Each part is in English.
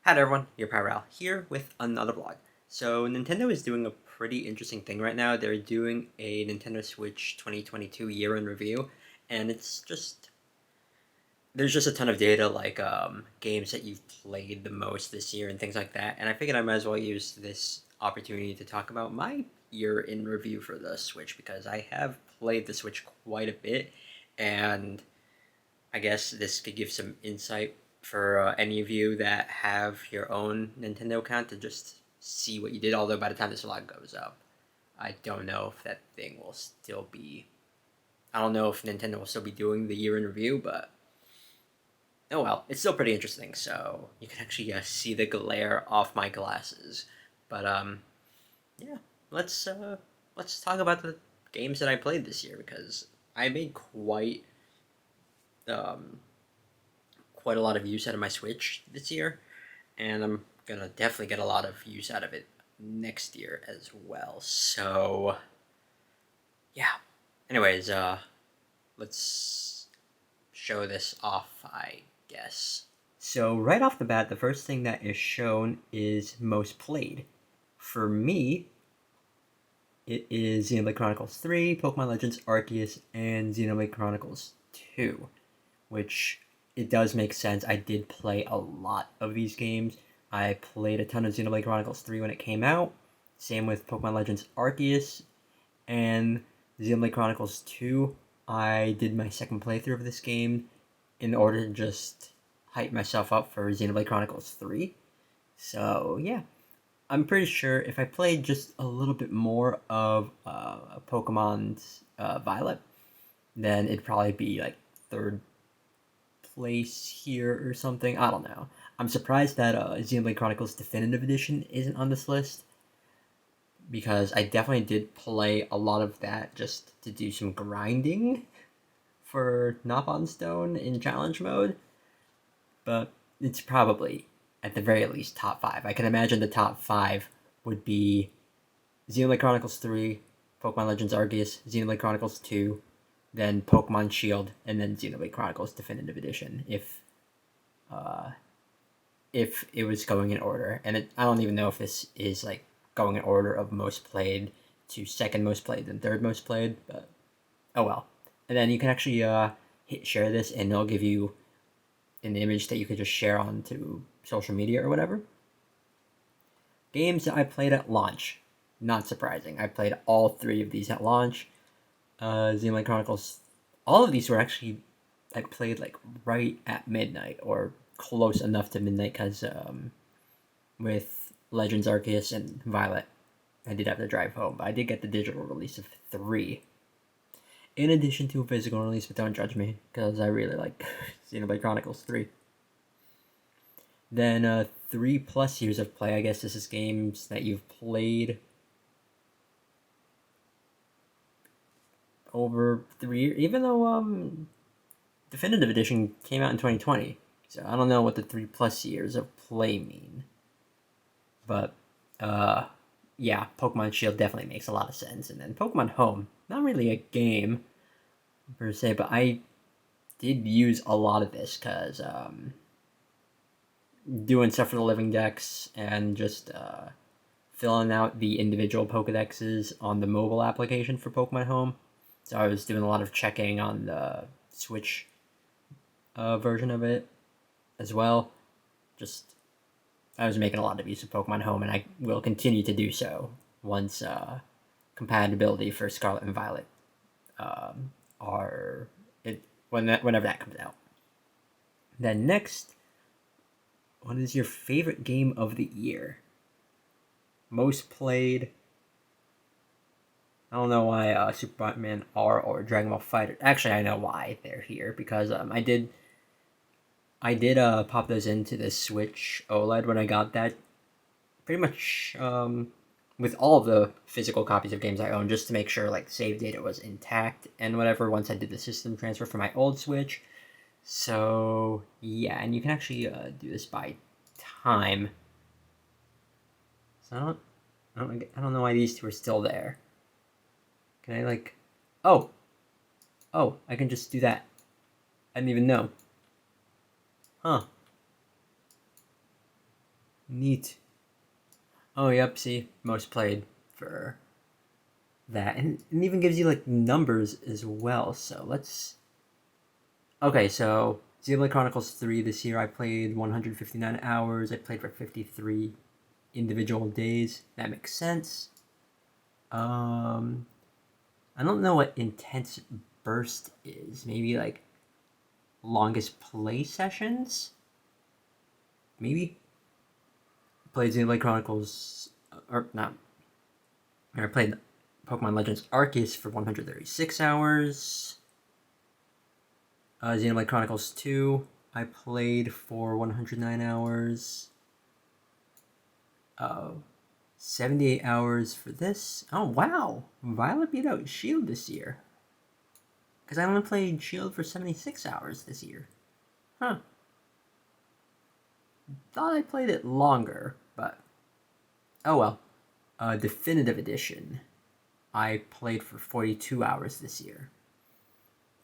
Hi there everyone, your Pyral here with another vlog. So Nintendo is doing a pretty interesting thing right now. They're doing a Nintendo Switch 2022 year in review, and there's just a ton of data like games that you've played the most this year and things like that. And I figured I might as well use this opportunity to talk about my year in review for the Switch because I have played the Switch quite a bit, and I guess this could give some insight for any of you that have your own Nintendo account to just see what you did. Although by the time this vlog goes up, I don't know if that thing will still be. I don't know if Nintendo will still be doing the year in review, but oh well, it's still pretty interesting. So you can actually see the glare off my glasses. But yeah, let's talk about the games that I played this year because I made um, quite a lot of use out of my Switch this year, and I'm gonna definitely get a lot of use out of it next year as well. So yeah. Anyways, let's show this off, I guess. So right off the bat, the first thing that is shown is most played. For me, it is Xenoblade Chronicles 3, Pokemon Legends Arceus, and Xenoblade Chronicles 2, which it does make sense. I did play a lot of these games. I played a ton of Xenoblade Chronicles 3 when it came out. Same with Pokemon Legends Arceus and Xenoblade Chronicles 2. I did my second playthrough of this game in order to just hype myself up for Xenoblade Chronicles 3. So, yeah. I'm pretty sure if I played just a little bit more of Pokemon's Violet, then it'd probably be like third place here or something. I don't know. I'm surprised that Xenoblade Chronicles Definitive Edition isn't on this list because I definitely did play a lot of that just to do some grinding for Knob Stone in challenge mode, but it's probably at the very least top 5. I can imagine the top 5 would be Xenoblade Chronicles 3, Pokemon Legends Arceus, Xenoblade Chronicles 2, then Pokemon Shield, and then Xenoblade Chronicles Definitive Edition uh, if it was going in order. And I don't even know if this is like going in order of most played to second most played then third most played, but oh well. And then you can actually hit share this, and it'll give you an image that you could just share onto social media or whatever. Games that I played at launch. Not surprising. I played all 3 of these at launch. Xenoblade Chronicles. All of these were actually I played like right at midnight or close enough to midnight because with Legends Arceus and Violet, I did have to drive home, but I did get the digital release of 3. In addition to a physical release, but don't judge me because I really like Xenoblade Chronicles 3. Then 3+ years of play. I guess this is games that you've played over 3 years, even though Definitive Edition came out in 2020. So I don't know what the 3+ years of play mean. But yeah, Pokemon Shield definitely makes a lot of sense. And then Pokemon Home, not really a game per se, but I did use a lot of this because doing stuff for the living decks and just filling out the individual Pokedexes on the mobile application for Pokemon Home. So I was doing a lot of checking on the Switch version of it as well. Just I was making a lot of use of Pokemon Home, and I will continue to do so once compatibility for Scarlet and Violet whenever that comes out. Then next, what is your favorite game of the year? Most played. I don't know why Super Batman R or Dragon Ball Fighter. Actually, I know why they're here because I did pop those into the Switch OLED when I got that. Pretty much with all the physical copies of games I own, just to make sure like save data was intact and whatever. Once I did the system transfer for my old Switch, so yeah, and you can actually do this by time. So I don't know why these 2 are still there. Can I like, oh, I can just do that. I didn't even know. Huh. Neat. Oh, yep, see, most played for that. And it even gives you, like, numbers as well. So let's... Okay, so Xenoblade Chronicles 3 this year, I played 159 hours. I played for 53 individual days. That makes sense. I don't know what intense burst is. Maybe, like, longest play sessions? Maybe? Played Xenoblade Chronicles... Or, not. I played Pokemon Legends Arceus for 136 hours. Xenoblade Chronicles 2, I played for 109 hours. 78 hours for this. Oh, wow. Violet beat out Shield this year. Because I only played Shield for 76 hours this year. Huh. Thought I played it longer, but... Oh well. Definitive Edition. I played for 42 hours this year.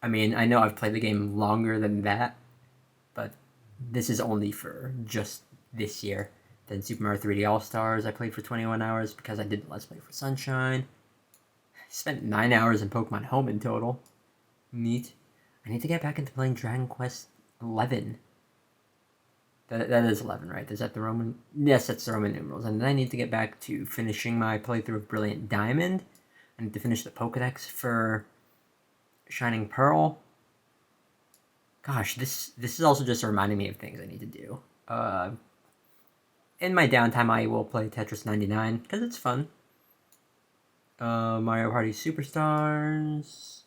I mean, I know I've played the game longer than that, but this is only for just this year. Then Super Mario 3D All-Stars, I played for 21 hours because I did Let's Play for Sunshine. I spent 9 hours in Pokemon Home in total. Neat. I need to get back into playing Dragon Quest 11. That is 11, right? Is that the Roman? Yes, that's the Roman numerals. And then I need to get back to finishing my playthrough of Brilliant Diamond. I need to finish the Pokedex for Shining Pearl. Gosh, this is also just reminding me of things I need to do. In my downtime, I will play Tetris 99, because it's fun. Mario Party Superstars.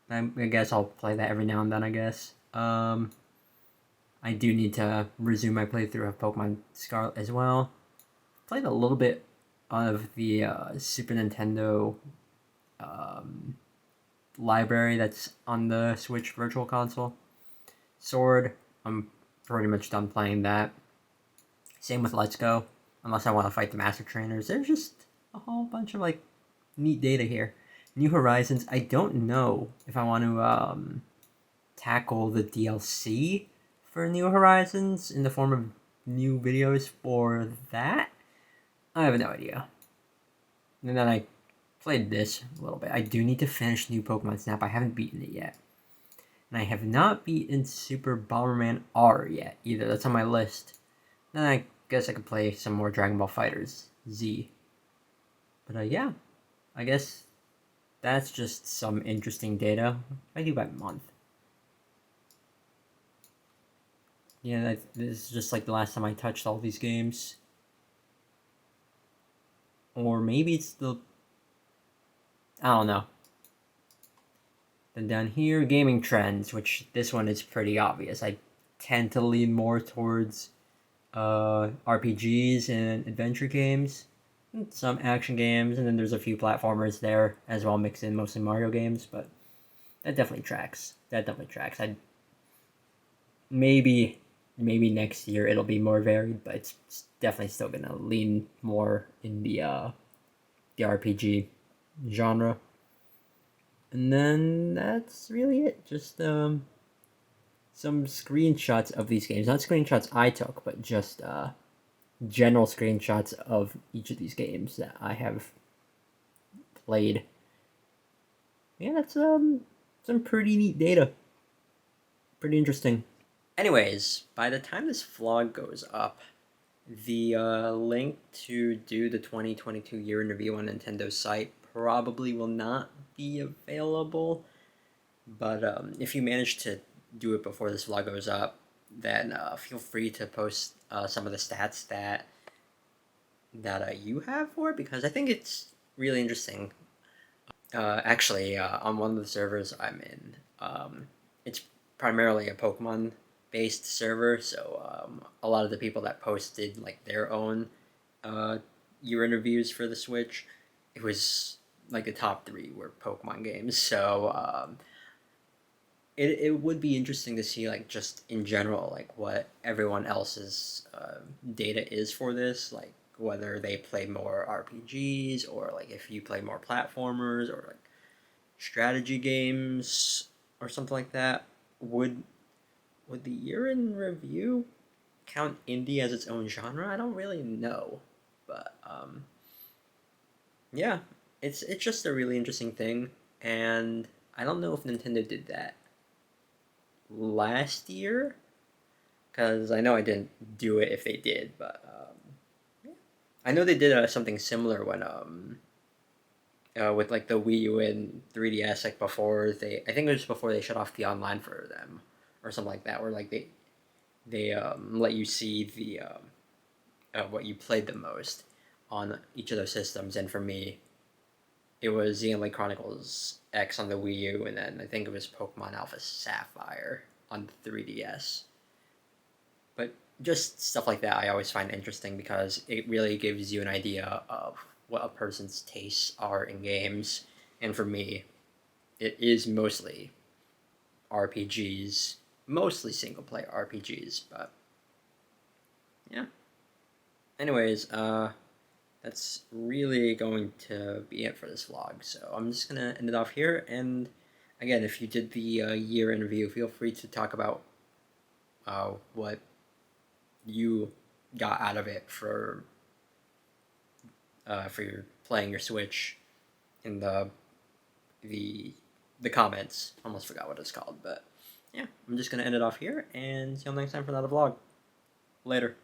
I guess I'll play that every now and then, I guess. I do need to resume my playthrough of Pokemon Scarlet as well. Played a little bit of the Super Nintendo library that's on the Switch Virtual Console. Sword, I'm pretty much done playing that. Same with Let's Go, unless I want to fight the Master Trainers. There's just a whole bunch of, like, neat data here. New Horizons, I don't know if I want to tackle the DLC for New Horizons in the form of new videos for that. I have no idea. And then I played this a little bit. I do need to finish New Pokemon Snap. I haven't beaten it yet. And I have not beaten Super Bomberman R yet either. That's on my list. Then I guess I could play some more Dragon Ball FighterZ Z. But yeah, I guess that's just some interesting data. I do by month. Yeah, this is just like the last time I touched all these games. Or maybe it's the... I don't know. Then down here, gaming trends, which this one is pretty obvious. I tend to lean more towards RPGs and adventure games. Some action games, and then there's a few platformers there as well, mixed in, mostly Mario games, but that definitely tracks. I maybe next year it'll be more varied, but it's definitely still gonna lean more in the RPG genre. And then that's really it. Just some screenshots of these games. Not screenshots I took, but just general screenshots of each of these games that I have played. Yeah, that's some pretty neat data. Pretty interesting. Anyways, by the time this vlog goes up, the link to do the 2022 year in review on Nintendo's site probably will not be available. But if you manage to do it before this vlog goes up, then feel free to post some of the stats that you have for it, because I think it's really interesting. Actually, on one of the servers I'm in, it's primarily a Pokemon based server, so a lot of the people that posted like their own year in reviews for the Switch, it was like the top 3 were Pokemon games. So it would be interesting to see, like, just in general, like, what everyone else's data is for this, like whether they play more RPGs, or like if you play more platformers or like strategy games or something like that. Would the year in review count indie as its own genre? I don't really know, but yeah, it's just a really interesting thing, and I don't know if Nintendo did that last year, because I know I didn't do it if they did, but yeah. I know they did something similar when with like the Wii U and 3DS, like before they, I think it was before they shut off the online for them, or something like that, where like they let you see the what you played the most on each of those systems, and for me, it was Xenoblade Chronicles X on the Wii U, and then I think it was Pokemon Alpha Sapphire on the 3DS. But just stuff like that I always find interesting because it really gives you an idea of what a person's tastes are in games. And for me, it is mostly RPGs, mostly single player RPGs, but yeah. Anyways, that's really going to be it for this vlog. So I'm just gonna end it off here. And again, if you did the year in review, feel free to talk about what you got out of it for your playing your Switch in the the comments. Almost forgot what it's called, but yeah, I'm just gonna end it off here and see you next time for another vlog. Later.